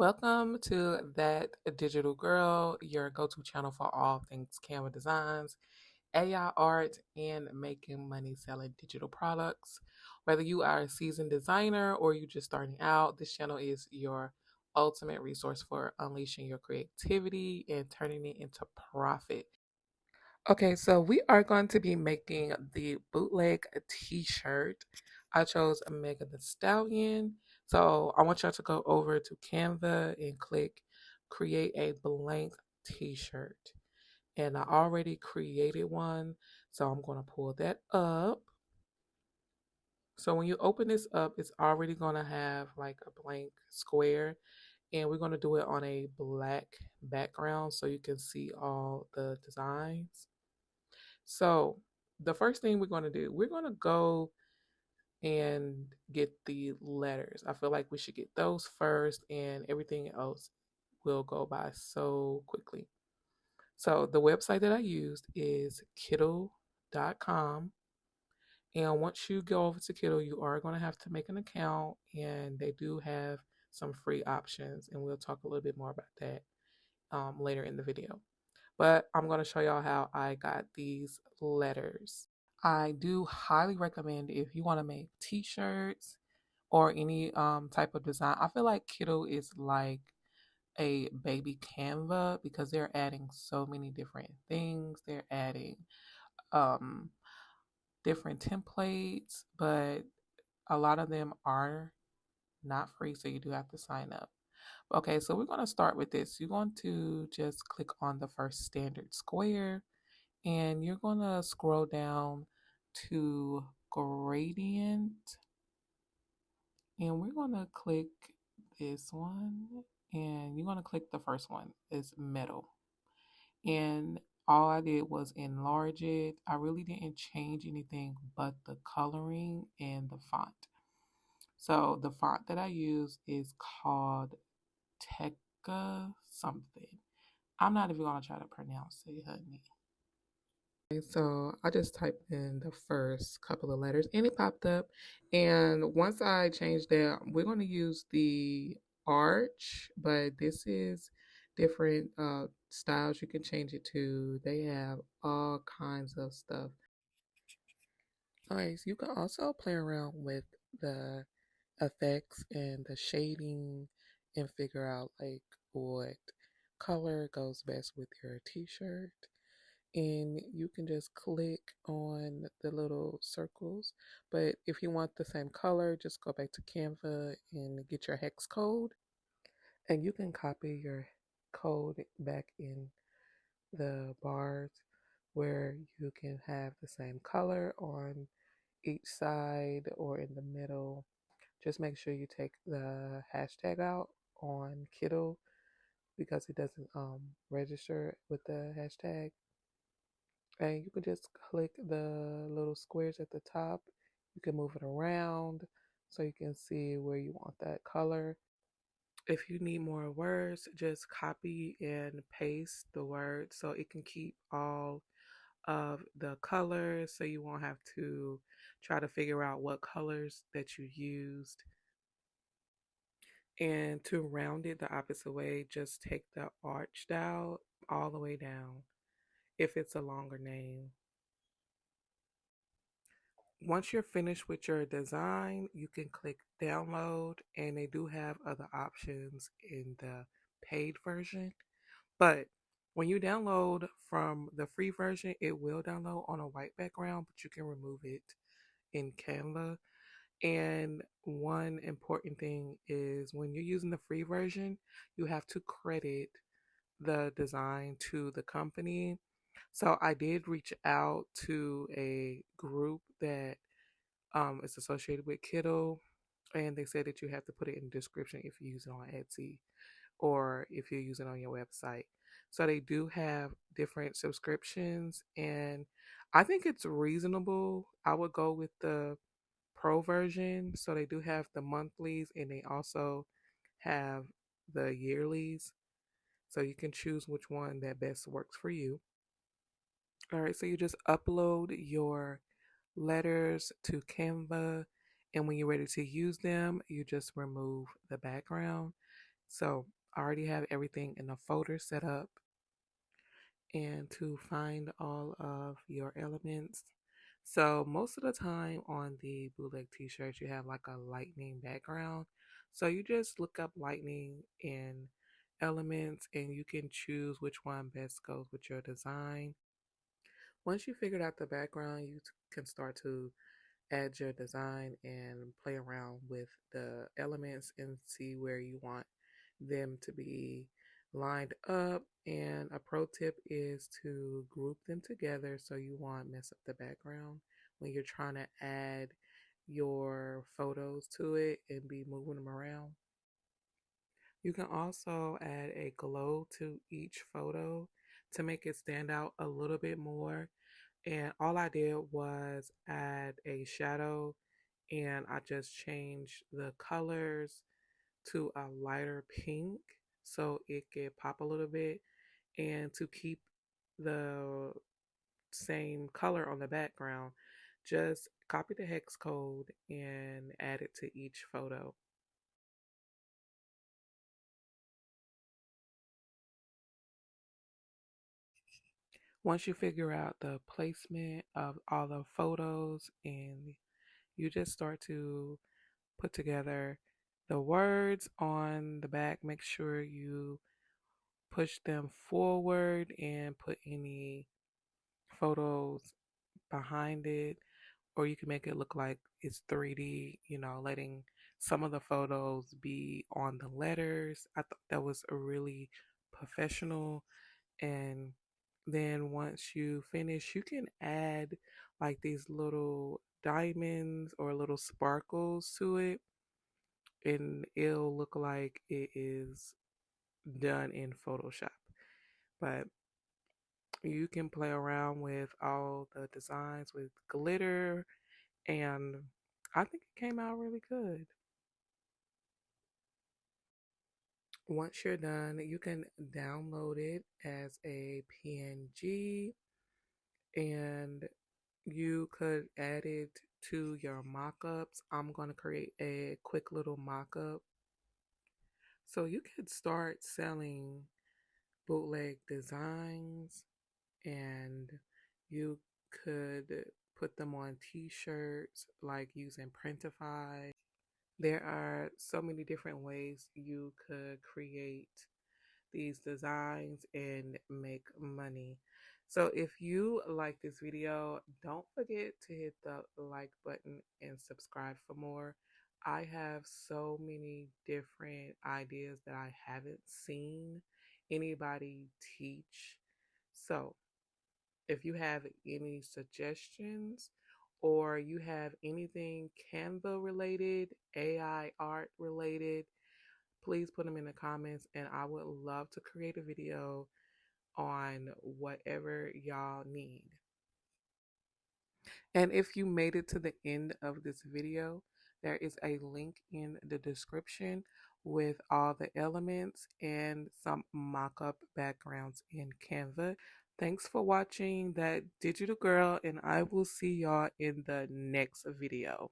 Welcome to That Digital Girl, your go-to channel for all things Canva designs, AI art, and making money selling digital products. Whether you are a seasoned designer or you're just starting out, this channel is your ultimate resource for unleashing your creativity and turning it into profit. Okay, so we are going to be making the bootleg t-shirt. I chose Mega the Stallion. So I want y'all to go over to Canva and click create a blank t-shirt. And I already created one, so I'm going to pull that up. So when you open this up, it's already going to have like a blank square, and we're going to do it on a black background so you can see all the designs. So the first thing we're going to do, we're going to go and get the letters. I feel like we should get those first, and everything else will go by so quickly. So the website that I used is Kittle.com. And once you go over to Kittle, you are going to have to make an account, and they do have some free options, and we'll talk a little bit more about that later in the video. But I'm going to show y'all how I got these letters. I do highly recommend if you want to make t-shirts or any type of design. I feel like Kittle is like a baby Canva because they're adding so many different things. They're adding um, different templates, but a lot of them are not free, so you do have to sign up. Okay, so we're going to start with this. You're going to just click on the first standard square, and you're going to scroll down to gradient, and we're going to click this one, and you're going to click the first one. It's metal, and all I did was enlarge it. I really didn't change anything but the coloring and the font. So the font that I use is called Tekka something. I'm not even gonna try to pronounce it, honey. Okay, so I just typed in the first couple of letters and it popped up. And once I changed that, we're gonna use the arch, but this is different styles you can change it to. They have all kinds of stuff. Nice. You can also play around with the effects and the shading and figure out like what color goes best with your t-shirt. And you can just click on the little circles. But if you want the same color, just go back to Canva and get your hex code. And you can copy your code back in the bars where you can have the same color on each side or in the middle. Just make sure you take the hashtag out on Kittle because it doesn't register with the hashtag. And you can just click the little squares at the top. You can move it around so you can see where you want that color. If you need more words, just copy and paste the word so it can keep all of the colors so you won't have to try to figure out what colors that you used. And to round it the opposite way, just take the arch dial all the way down if it's a longer name. Once you're finished with your design, you can click download, and they do have other options in the paid version. But when you download from the free version, it will download on a white background, but you can remove it in Canva. And one important thing is when you're using the free version, you have to credit the design to the company. So I did reach out to a group that is associated with Kittle, and they said that you have to put it in the description if you use it on Etsy or if you use it on your website. So they do have different subscriptions, and I think it's reasonable. I would go with the pro version. So they do have the monthlies and they also have the yearlies. So you can choose which one that best works for you. All right, so you just upload your letters to Canva, and when you're ready to use them, you just remove the background. So I already have everything in a folder set up. And to find all of your elements. So most of the time on the bootleg t-shirts, you have like a lightning background. So you just look up lightning in elements and you can choose which one best goes with your design. Once you figured out the background, you can start to add your design and play around with the elements and see where you want them to be lined up. And a pro tip is to group them together so you won't mess up the background when you're trying to add your photos to it and be moving them around. You can also add a glow to each photo to make it stand out a little bit more. And all I did was add a shadow and I just changed the colors to a lighter pink so it could pop a little bit, and to keep the same color on the background, just copy the hex code and add it to each photo. Once you figure out the placement of all the photos and you just start to put together the words on the back, make sure you push them forward and put any photos behind it, or you can make it look like it's 3D, letting some of the photos be on the letters. I thought that was a really professional. And then once you finish, you can add like these little diamonds or little sparkles to it, and it'll look like it is done in Photoshop. But you can play around with all the designs with glitter, and I think it came out really good. Once you're done, you can download it as a PNG and you could add it to your mockups. I'm going to create a quick little mockup. So you could start selling bootleg designs and you could put them on t-shirts like using Printify. There are so many different ways you could create these designs and make money. So if you like this video, don't forget to hit the like button and subscribe for more. I have so many different ideas that I haven't seen anybody teach. So if you have any suggestions or you have anything Canva related, AI art related, please put them in the comments and I would love to create a video on whatever y'all need. And if you made it to the end of this video, there is a link in the description with all the elements and some mock-up backgrounds in Canva. Thanks for watching that digital girl, and I will see y'all in the next video.